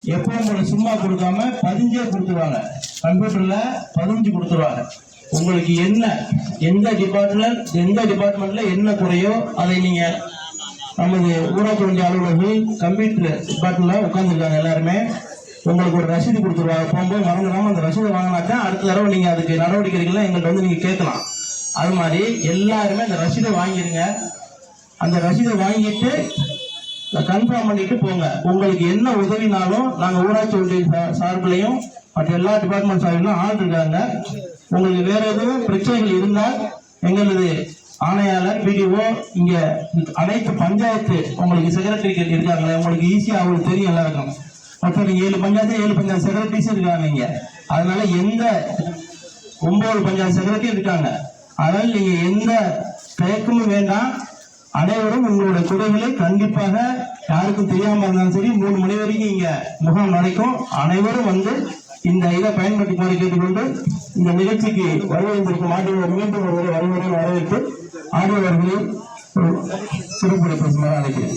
எப்பவும் போல சும்மா கொடுக்காம பதிஞ்சே கொடுத்துருவாங்க. கம்ப்யூட்டர்ல பதிஞ்சு கொடுத்துருவாங்க. உங்களுக்கு என்ன எந்த டிபார்ட்மெண்ட்ல என்ன குறையோ அதை நீங்க நமது ஊராட்சி ஒன்றிய அலுவலர்கள் கம்ப்யூட்டர் டிபார்ட்மெண்ட்ல உட்காந்துருக்காங்க. எல்லாருமே உங்களுக்கு ஒரு ரசீது கொடுத்துருவாங்க. போகும்போது மறந்துடாம அந்த ரசீதை வாங்கினாக்கா அடுத்த தடவை நீங்க அதுக்கு நடவடிக்கைகள்லாம் எங்கள்கிட்ட வந்து நீங்க கேட்கலாம். அது மாதிரி எல்லாருமே அந்த ரசீதை வாங்கிடுங்க. அந்த ரசீதை வாங்கிட்டு கன்ஃபார்ம் பண்ணிட்டு போங்க. உங்களுக்கு என்ன உதவினாலும் நாங்க ஊராட்சி ஒன்றிய சார்பிலையும் மற்ற எல்லா டிபார்ட்மெண்ட் சார்பிலும் ஆள் இருக்காங்க. உங்களுக்கு வேற எதுவும் பிரச்சனைகள் இருந்தால் எங்களது ஆணையாளர் பிடிஓ இங்க அனைத்து பஞ்சாயத்து உங்களுக்கு செக்ரட்டரிகள் இருக்காங்க. உங்களுக்கு ஈஸியா அவங்களுக்கு தெரியும் எல்லாருக்கும். மற்ற 7 பஞ்சாயத்து செக்ரட்டரிஸ் இருக்காங்க இங்க. அதனால எந்த 9 பஞ்சாயத்து செக்ரட்டரி இருக்காங்க. அதனால நீங்க எந்த தயக்கமும் வேண்டாம். அனைவரும் உங்களுடைய குறைகளை கண்டிப்பாக யாருக்கும் தெரியாம இருந்தாலும் சரி 3 மணி வரைக்கும் இங்க முகாம் நடக்கும். அனைவரும் வந்து இந்த இதை பயன்படுத்தி கேட்டுக்கொண்டு இந்த நிகழ்ச்சிக்கு வருவதற்கு ஆடியோர் மீண்டும் ஒருவரை வரவேற்று ஆடியோர்களை சிறப்புரை பேசுமாறு அழைக்கிறேன்.